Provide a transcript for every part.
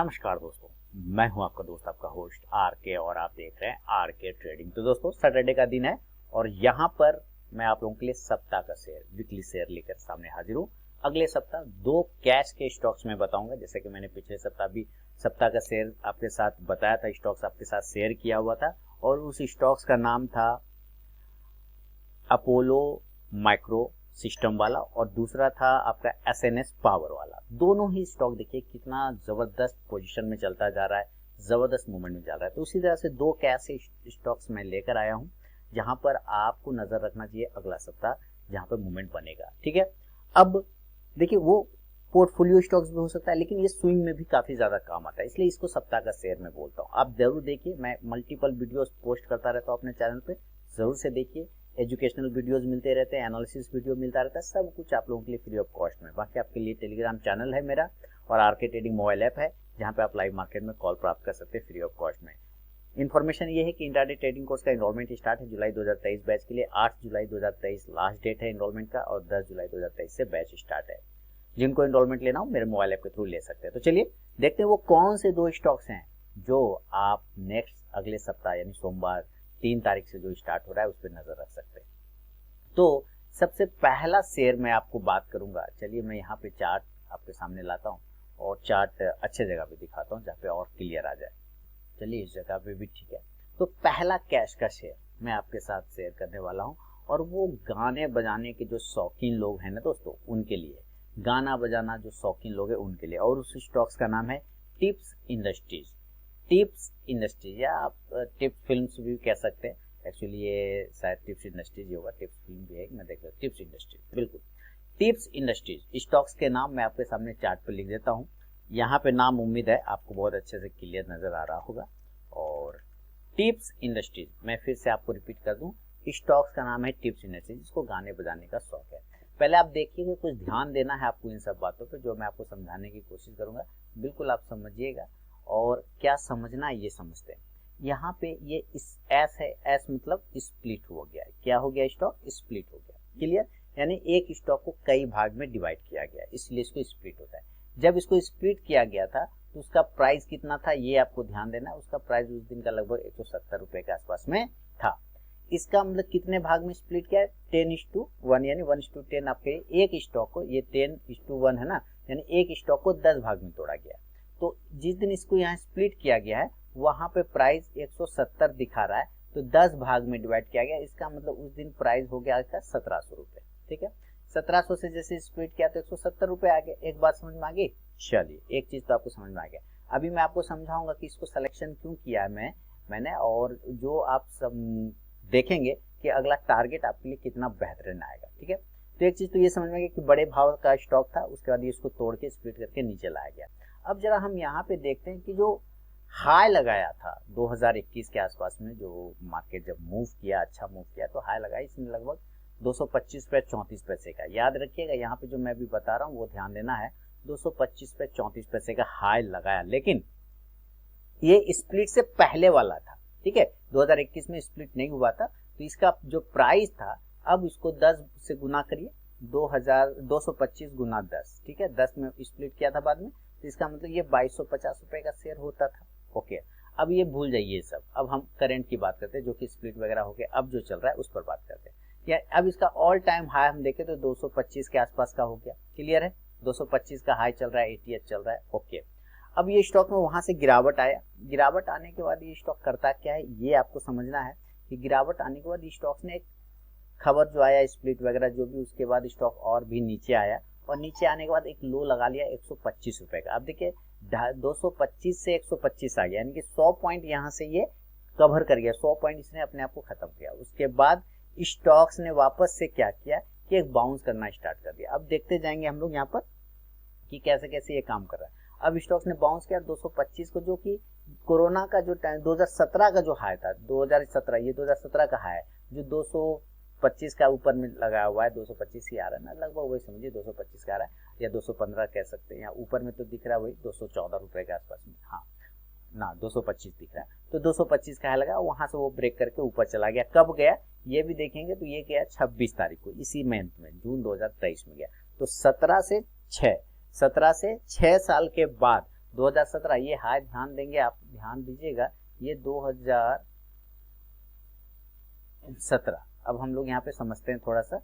नमस्कार दोस्तों, मैं हूं आपका दोस्त, आपका होस्ट आर के, और आप देख रहे हैं आर के ट्रेडिंग। तो दोस्तों, सैटरडे का दिन है और यहां पर मैं आप लोगों के लिए सप्ताह का शेयर, वीकली शेयर लेकर सामने हाजिर हूं। अगले सप्ताह दो कैश के स्टॉक्स में बताऊंगा, जैसे कि मैंने पिछले सप्ताह भी सप्ताह का शेयर आपके साथ बताया था, स्टॉक्स आपके साथ शेयर किया हुआ था, और उस स्टॉक्स का नाम था अपोलो माइक्रो सिस्टम वाला और दूसरा था आपका एसएनएस पावर वाला। दोनों ही स्टॉक देखिए कितना जबरदस्त पोजीशन में चलता जा रहा है, जबरदस्त मूवमेंट में चल रहा है। तो उसी तरह से दो कैश स्टॉक्स मैं लेकर आया हूं, जहां पर आपको नजर रखना चाहिए अगला सप्ताह, जहां पर मूवमेंट बनेगा। ठीक है, अब देखिए वो पोर्टफोलियो स्टॉक्स भी हो सकता है, लेकिन ये स्विंग में भी काफी ज्यादा काम आता है, इसलिए इसको सप्ताह का शेयर में बोलता हूँ। आप जरूर देखिए, मैं मल्टीपल वीडियोस पोस्ट करता रहता हूँ अपने चैनल पे, जरूर से देखिए। एजुकेशनल वीडियोस मिलते रहते हैं, एनालिसिस वीडियो मिलता रहता है, सब कुछ आप लोगों के लिए फ्री ऑफ कॉस्ट में। बाकी आपके लिए टेलीग्राम चैनल है मेरा और आरके ट्रेडिंग मोबाइल ऐप है, जहां पे आप लाइव मार्केट में कॉल प्राप्त कर सकते हैं फ्री ऑफ कॉस्ट में। इन्फॉर्मेशन ये है कि इंट्राडे ट्रेडिंग कोर्स का एनरोलमेंट स्टार्ट है जुलाई 2023 बैच के लिए। 8 जुलाई 2023 लास्ट डेट है एनरोलमेंट का और 10 जुलाई 2023 से बैच स्टार्ट है। जिनको एनरोलमेंट लेना हो मेरे मोबाइल ऐप के थ्रू ले सकते हैं। तो चलिए देखते हैं वो कौन से दो स्टॉक्स हैं जो आप नेक्स्ट अगले सप्ताह यानी सोमवार 3 तारीख से जो स्टार्ट हो रहा है उस पर नजर रख सकते हैं। तो सबसे पहला शेयर मैं आपको बात करूंगा। चलिए मैं यहाँ पे चार्ट आपके सामने लाता हूँ और चार्ट अच्छे जगह पे दिखाता हूँ जहाँ पे और क्लियर आ जाए। चलिए इस जगह पे भी ठीक है। तो पहला कैश का शेयर मैं आपके साथ शेयर करने वाला हूँ, और वो गाने बजाने के जो शौकीन लोग हैं ना दोस्तों, उनके लिए, गाना बजाना जो शौकीन लोग हैं उनके लिए। और उस स्टॉक्स का नाम है टिप्स इंडस्ट्रीज। टिप्स इंडस्ट्रीज या आप टिप्स फिल्म्स भी कह सकते हैं। एक्चुअली ये शायद टिप्स इंडस्ट्रीज ही होगा, टिप्स फिल्म भी है, मैं देख रहा हूँ टिप्स इंडस्ट्रीज, बिल्कुल टिप्स इंडस्ट्रीज। स्टॉक्स के नाम मैं आपके सामने चार्ट पर लिख देता हूँ। यहाँ पे नाम उम्मीद है आपको बहुत अच्छे से क्लियर नजर आ रहा होगा। और टिप्स इंडस्ट्रीज मैं फिर से आपको रिपीट कर दूं, स्टॉक्स का नाम है टिप्स इंडस्ट्रीज, जिसको गाने बजाने का शौक है। पहले आप देखिएगा, कुछ ध्यान देना है आपको इन सब बातों पे जो मैं आपको समझाने की कोशिश करूंगा, बिल्कुल आप समझिएगा। और क्या समझना है ये समझते हैं। यहाँ पे ये इस एस है, एस मतलब स्प्लिट हो गया है। क्या हो गया? स्टॉक स्प्लिट हो गया। क्लियर? यानी एक स्टॉक को कई भाग में डिवाइड किया गया, इसलिए इसको स्प्लिट होता है। जब इसको स्प्लिट किया गया था तो उसका प्राइस कितना था ये आपको ध्यान देना है। उसका प्राइस उस दिन का लगभग 170 रुपए के आसपास में था। इसका मतलब कितने भाग में स्प्लिट किया है? 10:1 यानी 1:10 आपके एक स्टॉक को, ये 10:1 है ना, यानी एक स्टॉक को 10 भाग में तोड़ा गया। तो जिस दिन इसको यहाँ स्प्लिट किया गया है वहां पे प्राइस 170 दिखा रहा है, तो 10 भाग में डिवाइड किया गया। इसका मतलब उस दिन प्राइस हो गया इसका 1700 रुपए। ठीक है, 1700 से जैसे स्प्लिट किया तो 170 रुपए आ गए। एक बात समझ में आ गई? चलिए एक चीज तो आपको समझ में आ गया। अभी मैं आपको समझाऊंगा कि इसको सिलेक्शन क्यों किया है मैंने, और जो आप सब देखेंगे कि अगला टारगेट आपके लिए कितना बेहतरीन आएगा। ठीक है, तो एक चीज तो ये समझ में आ गया कि बड़े भाव का स्टॉक था, उसके बाद ये इसको तोड़ के स्प्लिट करके नीचे लाया गया। अब जरा हम यहाँ पे देखते हैं कि जो हाई लगाया था 2021 के आसपास में, जो मार्केट जब मूव किया, अच्छा मूव किया, तो हाई लगाया इसने लगभग 225 पे 34 पैसे का। याद रखिएगा यहाँ पे जो मैं अभी बता रहा हूँ वो ध्यान देना है। 225 पे 34 पैसे का हाई लगाया, लेकिन ये स्प्लिट से पहले वाला था। ठीक है, 2021 में स्प्लिट नहीं हुआ था, तो इसका जो प्राइस था, अब इसको 10 से गुना करिए, 225 गुना 10। ठीक है, 10 में स्प्लिट किया था बाद में, तो इसका मतलब ये 2250 रुपए का शेयर होता था। ओके, अब ये भूल जाइए सब। अब हम करंट की बात करते हैं, जो कि स्प्लिट वगैरह हो गया, अब जो चल रहा है उस पर बात करते हैं। या अब इसका ऑल टाइम हाई हम देखें तो 225 के आसपास का हो गया। क्लियर है? 225 का हाई चल रहा है, 88 चल रहा है। ओके, अब ये स्टॉक में वहां से गिरावट आया। गिरावट आने के बाद ये स्टॉक करता क्या है ये आपको समझना है कि गिरावट आने के बाद स्टॉक्स ने एक खबर जो आया स्प्लिट वगैरह जो भी, उसके बाद स्टॉक और भी नीचे आया, और नीचे आने के बाद एक लो लगा लिया 125 रुपए का। अब देखिए 225 से 125 आ गया, यानी कि 100 पॉइंट यहाँ से ये कवर कर गया। 100 पॉइंट इसने अपने आप को खत्म किया। उसके बाद स्टॉक्स ने वापस से क्या किया कि एक बाउंस करना स्टार्ट कर दिया। अब देखते जाएंगे हम लोग यहाँ पर कि कैसे कैसे ये काम कर रहा है। अब स्टॉक्स ने बाउंस किया 225 को, जो कि कोरोना का जो टाइम 2017 का जो हाई था, 2017 ये 2017 का हाई है, जो 225 का ऊपर में लगाया हुआ है, 225 ही आ रहा है ना, लगभग वही समझिए 225 का आ रहा है, या 215 कह सकते हैं। यहाँ ऊपर में तो दिख रहा है वही 214 रुपए के आसपास में, हाँ ना 225 दिख रहा है। तो 225 का लगा, वहां से वो ब्रेक करके ऊपर चला गया। कब गया ये भी देखेंगे, तो ये गया 26 तारीख को, इसी मंथ में, जून 2023 में गया। तो 17 से 6 साल के बाद 2017 ये हाई ध्यान देंगे, आप ध्यान दीजिएगा, ये 2017। अब हम लोग यहाँ पे समझते हैं थोड़ा सा,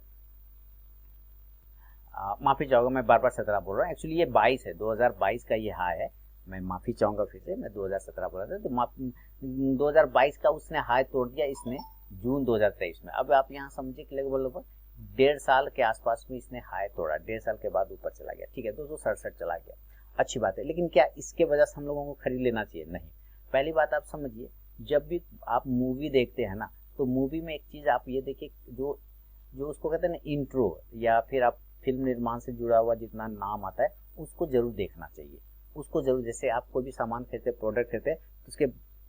माफी चाहूंगा मैं बार बार 17 बोल रहा हूँ, एक्चुअली ये 22 है, 2022 का ये हाई है, मैं माफी चाहूंगा फिर से, मैं 2017 बोल रहा था, तो 2022 का उसने हाई तोड़ दिया इसने जून 2023 में। अब आप यहाँ समझिए कि लगभग 1.5 साल के आसपास में इसने हाई तोड़ा, 1.5 साल के बाद ऊपर चला गया, ठीक है, 267 चला गया, अच्छी बात है। लेकिन क्या इसके वजह से हम लोगों को खरीद लेना चाहिए? नहीं। पहली बात आप समझिए, जब भी आप मूवी देखते हैं ना, तो मूवी में एक चीज आप ये देखिए, जो उसको कहते हैं ना इंट्रो, या फिर आप फिल्म निर्माण से जुड़ा हुआ जितना नाम आता है उसको जरूर देखना चाहिए, उसको जरूर। जैसे आप कोई भी सामान खरीदते, प्रोडक्ट खरीदते, तो उसके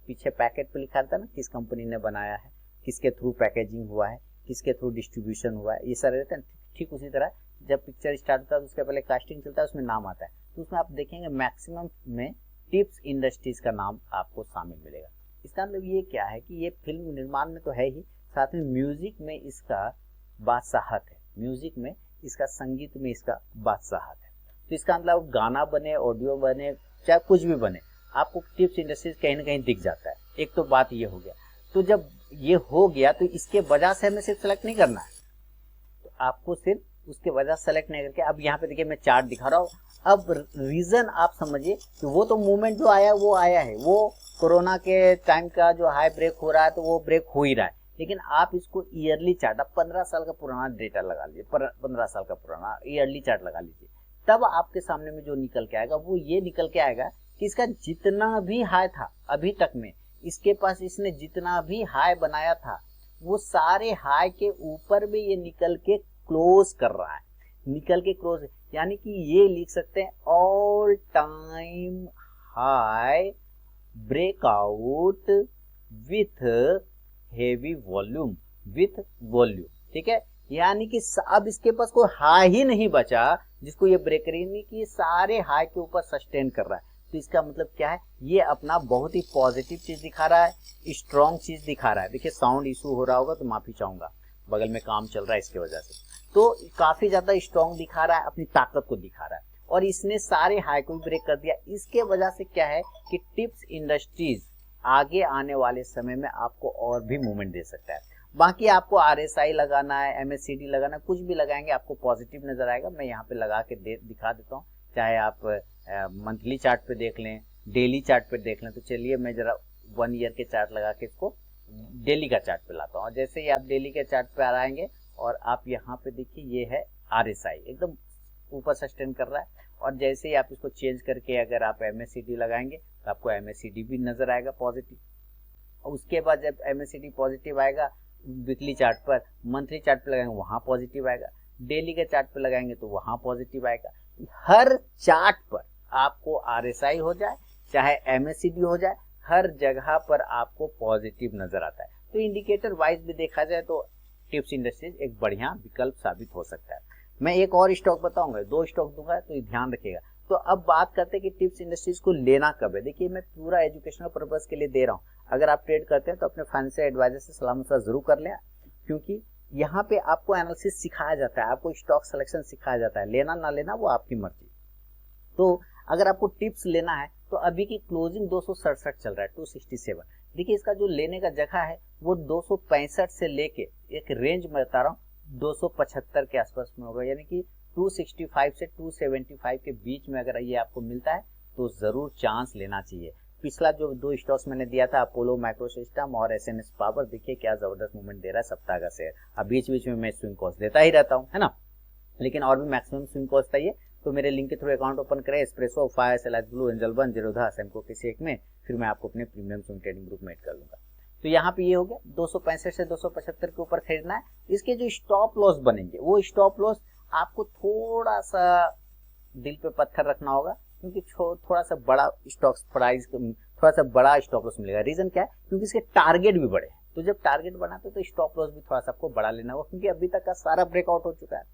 पीछे पैकेट पे लिखा रहता है ना किस कंपनी ने बनाया है, किसके थ्रू पैकेजिंग हुआ है, किसके थ्रू डिस्ट्रीब्यूशन हुआ है, ये सारे रहते हैं। ठीक उसी तरह जब पिक्चर स्टार्ट होता है तो उसके पहले कास्टिंग चलता है, उसमें नाम आता है, तो उसमें आप देखेंगे मैक्सिमम में टिप्स इंडस्ट्रीज का नाम आपको शामिल मिलेगा। इसका मतलब ये क्या है कि ये फिल्म निर्माण में तो है ही, साथ में म्यूजिक में इसका बादशाहत है, म्यूजिक में इसका, संगीत में इसका बादशाहत है। तो इसका मतलब गाना बने, ऑडियो बने, चाहे कुछ भी बने, आपको टिप्स इंडस्ट्रीज कहीं ना कहीं दिख जाता है। एक तो बात ये हो गया। तो जब ये हो गया तो इसके वजह से हमें सिर्फ सेलेक्ट नहीं करना है, तो आपको सिर्फ उसके वजह सेलेक्ट नहीं करके, अब यहाँ पे देखिए मैं चार्ट दिखा रहा हूँ, अब रीजन आप समझिए कि वो तो मूवमेंट जो आया वो आया है, वो कोरोना के टाइम का जो हाई ब्रेक हो रहा है तो वो ब्रेक हो ही रहा है, लेकिन आप इसको ईयरली चार्ट, आप 15 साल का पुराना डेटा लगा लीजिए, 15 साल का पुराना ईयरली चार्ट लगा लीजिए, तब आपके सामने में जो निकल के आएगा वो ये निकल के आएगा कि इसका जितना भी हाई था अभी तक में, इसके पास इसने जितना भी हाई बनाया था वो सारे हाई के ऊपर में ये निकल के क्लोज कर रहा है, निकल के क्लोज, यानी कि ये लिख सकते हैं all time high breakout with heavy volume, with volume, ठीक है। यानी कि अब इसके पास कोई हाई ही नहीं बचा जिसको ये ब्रेक नहीं कि सारे हाई के ऊपर सस्टेन कर रहा है। तो इसका मतलब क्या है, ये अपना बहुत ही पॉजिटिव चीज दिखा रहा है, स्ट्रॉन्ग चीज दिखा रहा है। देखिए साउंड इशू हो रहा होगा तो माफी चाहूंगा, बगल में काम चल रहा है इसके वजह से। तो काफी ज्यादा स्ट्रॉन्ग दिखा रहा है, अपनी ताकत को दिखा रहा है, और इसने सारे हाई को भी ब्रेक कर दिया। इसके वजह से क्या है कि टिप्स इंडस्ट्रीज आगे आने वाले समय में आपको और भी मूवमेंट दे सकता है। बाकी आपको RSI लगाना है, MACD लगाना है, कुछ भी लगाएंगे आपको पॉजिटिव नजर आएगा। मैं यहाँ पे लगा के दिखा देता हूँ, चाहे आप मंथली चार्ट पे देख लें, डेली चार्ट पे देख लें। तो चलिए मैं जरा 1 ईयर के चार्ट लगा के इसको डेली का चार्ट पे लाता हूँ। और जैसे ही आप डेली के चार्ट पे आ आएंगे और आप यहाँ पे देखिए ये है RSI एकदम ऊपर सस्टेन कर रहा है, और जैसे ही आप इसको चेंज करके अगर आप MACD लगाएंगे तो आपको MACD भी नजर आएगा पॉजिटिव। और उसके बाद जब MACD पॉजिटिव आएगा वीकली चार्ट पर, मंथली चार्ट पे लगाएंगे वहां पॉजिटिव आएगा, डेली के चार्ट पे लगाएंगे तो वहां पॉजिटिव आएगा। हर चार्ट पर आपको RSI हो जाए चाहे MACD हो जाए, हर जगह पर आपको पॉजिटिव नजर आता है। तो इंडिकेटर वाइज भी देखा जाए तो टिप्स इंडस्ट्रीज एक बढ़िया विकल्प साबित हो सकता है। मैं एक और स्टॉक बताऊंगा, 2 स्टॉक दूंगा तो ध्यान रखिएगा। तो अब बात करते हैं कि टिप्स इंडस्ट्रीज को लेना कब है। देखिए मैं पूरा एजुकेशनल पर्पस के लिए दे रहा हूँ, अगर आप ट्रेड करते हैं तो अपने फाइनेंशियल एडवाइजर से सलाह मशवरा जरूर कर लें, क्योंकि यहाँ पे आपको एनालिसिस सिखाया जाता है, आपको स्टॉक सिलेक्शन सिखाया जाता है, लेना ना लेना वो आपकी मर्जी। तो अगर आपको टिप्स लेना है तो अभी की क्लोजिंग 267 चल रहा है, 267। देखिए इसका जो लेने का जगह है वो 265 से लेके एक रेंज में बता रहा हूँ 275 के आसपास में होगा, यानी कि 265 से 275 के बीच में अगर ये आपको मिलता है तो जरूर चांस लेना चाहिए। पिछला जो 2 स्टॉक्स मैंने दिया था, अपोलो माइक्रो सिस्टम और SNS पावर, देखिए क्या जबरदस्त मूवमेंट दे रहा है सप्ताह का शेयर। अब बीच बीच में मैं स्विंग कॉस्ट देता ही रहता हूँ, है ना, लेकिन और भी मैक्सिमम स्विंग कॉस्ट चाहिए तो मेरे लिंक के थ्रू अकाउंट ओपन करें, Espresso, Fyers, SLS blue, Angel One, Zerodha, Samco किसी एक में, फिर मैं आपको अपने प्रीमियम स्विंग ट्रेडिंग ग्रुप में ऐड कर लूंगा। तो यहाँ पे ये हो गया 265 से 275 के ऊपर खरीदना है। इसके जो स्टॉप लॉस बनेंगे वो स्टॉप लॉस आपको थोड़ा सा दिल पे पत्थर रखना होगा, क्योंकि थोड़ा सा बड़ा स्टॉक प्राइस, थोड़ा सा बड़ा स्टॉप लॉस मिलेगा। रीजन क्या है, क्योंकि इसके टारगेट भी बड़े हैं। तो जब टारगेट बनाते तो स्टॉप लॉस भी थोड़ा सा आपको बड़ा लेना होगा, क्योंकि अभी तक का सारा ब्रेकआउट हो चुका है,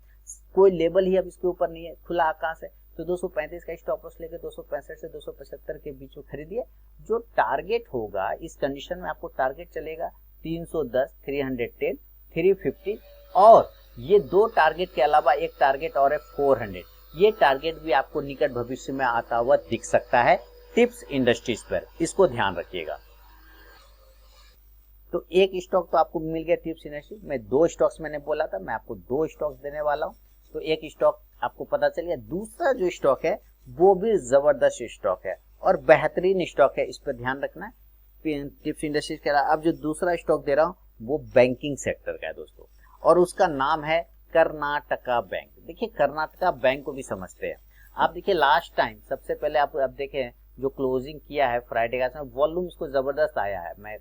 कोई लेवल ही अब इसके ऊपर नहीं है, खुला आकाश है। तो 235 का स्टॉप लॉस लेके 265 से 275 के बीच में खरीदिए। जो टारगेट होगा इस कंडीशन में आपको टारगेट चलेगा 310, 310, 350, और ये 2 टारगेट के अलावा एक टारगेट और है 400। ये टारगेट भी आपको निकट भविष्य में आता हुआ दिख सकता है। टिप्स इंडस्ट्रीज पर, इसको ध्यान रखिएगा। तो एक स्टॉक तो आपको मिल गया टिप्स इंडस्ट्रीज में, 2 स्टॉक्स मैंने बोला था, मैं आपको 2 स्टॉक्स देने वाला हूं। तो एक स्टॉक आपको पता चल गया, दूसरा जो स्टॉक है वो भी जबरदस्त स्टॉक है और बेहतरीन स्टॉक है, इस पर ध्यान रखना है टिप्स इंडस्ट्रीज के अलावा। अब जो दूसरा स्टॉक दे रहा हूं वो बैंकिंग सेक्टर का है दोस्तों, और उसका नाम है कर्नाटका बैंक। देखिए कर्नाटका बैंक को भी समझते हैं आप। देखिए लास्ट टाइम सबसे पहले आप देखें जो क्लोजिंग किया है फ्राइडे का, वॉल्यूम इसको जबरदस्त आया है। मैं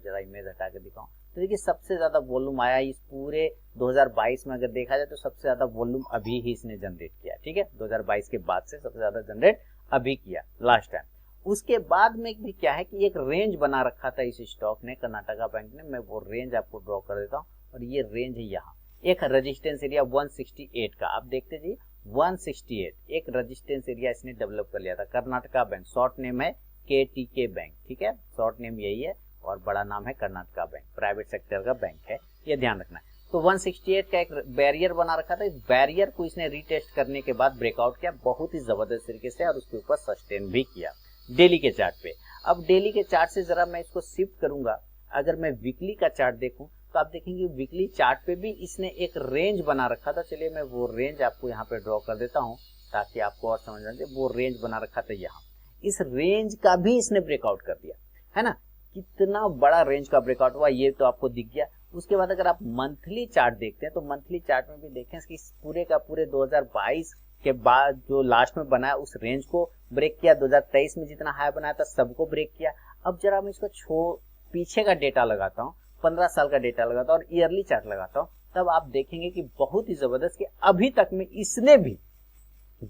जरा इमेज हटा के दिखाऊं तो देखिए सबसे ज्यादा वॉल्यूम आया इस पूरे 2022 में, अगर देखा जाए तो सबसे ज्यादा वॉल्यूम अभी ही इसने जनरेट किया। ठीक है, 2022 के बाद से सबसे ज्यादा जनरेट अभी किया लास्ट टाइम। उसके बाद में भी क्या है कि एक रेंज बना रखा था इस स्टॉक ने, कर्नाटका बैंक ने। मैं वो रेंज आपको ड्रॉ कर देता हूँ, और ये रेंज है यहाँ, एक रेजिस्टेंस एरिया 168 का, आप देखते जी 168 एक रेजिस्टेंस एरिया इसने डेवलप कर लिया था। कर्नाटका बैंक, शॉर्ट नेम है KTK बैंक। ठीक है, शॉर्ट नेम यही है और बड़ा नाम है कर्नाटका बैंक, प्राइवेट सेक्टर का बैंक है, ये ध्यान रखना है। तो 168 का एक बैरियर बना रखा था, इस बैरियर को इसने रीटेस्ट करने के बाद ब्रेकआउट किया बहुत ही जबरदस्त तरीके से, और उसके ऊपर सस्टेन भी किया डेली के चार्ट पे। अब डेली के चार्ट से जरा मैं इसको शिफ्ट करूंगा, अगर मैं वीकली का चार्ट देखूं तो आप देखेंगे वीकली चार्ट पे भी इसने एक रेंज बना रखा था। चलिए मैं वो रेंज आपको यहाँ पे ड्रॉ कर देता हूँ ताकि आपको और समझ आए। वो रेंज बना रखा था यहाँ, इस रेंज का भी इसने ब्रेकआउट कर दिया है ना। कितना बड़ा रेंज का ब्रेकआउट हुआ ये तो आपको दिख गया। उसके बाद अगर आप मंथली चार्ट देखते हैं तो मंथली चार्ट में भी देखें कि पूरे का पूरे 2022 के बाद जो लास्ट में बनाया उस रेंज को ब्रेक किया, 2023 में जितना हाई बनाया था सबको ब्रेक किया। अब जरा मैं इसको पीछे का डेटा लगाता हूँ, 15 साल का डेटा लगाता हूँ और ईयरली चार्ट लगाता हूँ, तब आप देखेंगे कि बहुत ही जबरदस्त कि अभी तक में इसने भी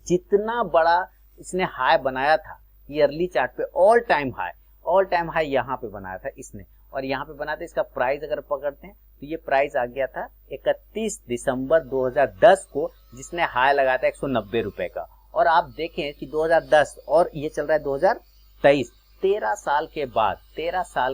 जितना बड़ा इसने हाई बनाया था ईयरली चार्ट पे, ऑल टाइम हाई यहाँ पे बनाया था इसने, और यहाँ पे बनाया था। इसका प्राइस अगर पकड़ते हैं तो ये प्राइस आ गया था 31 दिसंबर 2010 को, जिसने हाई लगाया था 190 रुपए का। और आप देखें कि 2010 और ये चल रहा है 2023, 13 साल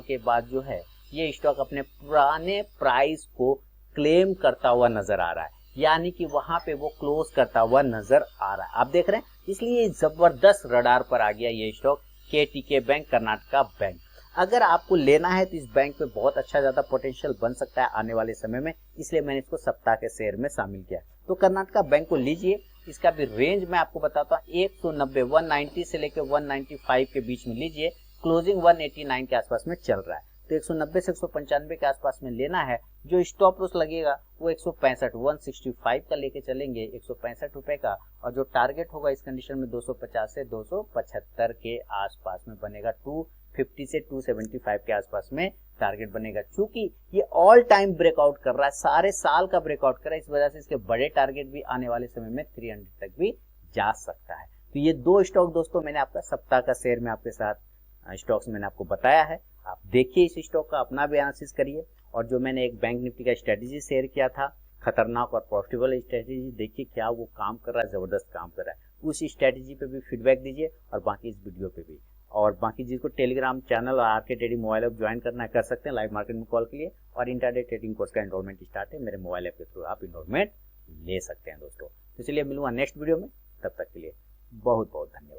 के बाद जो है ये स्टॉक अपने पुराने प्राइस को क्लेम करता हुआ नजर आ रहा है, यानी कि वहां पे वो क्लोज करता हुआ नजर आ रहा है। आप देख रहे हैं, इसलिए जबरदस्त रडार पर आ गया ये stock KTK bank, Karnataka bank. अगर आपको लेना है तो इस बैंक पे बहुत अच्छा ज्यादा पोटेंशियल बन सकता है आने वाले समय में, इसलिए मैंने इसको सप्ताह के शेयर में शामिल किया। तो कर्नाटका बैंक को लीजिए, इसका भी रेंज मैं आपको बताता हूँ 190 190 से लेकर 195 के बीच में लीजिए, क्लोजिंग 189 के आसपास में चल रहा है। तो 190 से 195 के आसपास में लेना है। जो स्टॉप लॉस लगेगा वो 165 165 का लेके चलेंगे, 165 रुपए का, और जो टारगेट होगा इस कंडीशन में 250 से 275 के आसपास में बनेगा, 250 से 275 के आसपास में टारगेट बनेगा। चूंकि ये ऑल टाइम ब्रेकआउट कर रहा है, सारे साल का ब्रेकआउट कर रहा है, इस वजह से इसके बड़े टारगेट भी आने वाले समय में 300 तक भी जा सकता है। तो ये 2 स्टॉक दोस्तों मैंने आपका सप्ताह का शेयर में आपके साथ स्टॉक्स मैंने आपको बताया है। आप देखिए इस स्टॉक का अपना भी एनालिसिस करिए, और जो मैंने एक बैंक निफ्टी का स्ट्रेटेजी शेयर किया था, खतरनाक और प्रॉफिटेबल स्ट्रेटेजी, देखिए क्या वो काम कर रहा है, जबरदस्त काम कर रहा है। उस स्ट्रेटेजी पे भी फीडबैक दीजिए, और बाकी इस वीडियो पे भी। और बाकी जिसको टेलीग्राम चैनल और RK trading mobile app join करना है कर सकते हैं लाइव मार्केट में कॉल के लिए, और इंटरडे ट्रेडिंग कोर्स का एनरोलमेंट स्टार्ट है मेरे मोबाइल ऐप के थ्रू, आप एनरोलमेंट ले सकते हैं दोस्तों। तो चलिए मिलूंगा नेक्स्ट वीडियो में, तब तक के लिए बहुत बहुत धन्यवाद।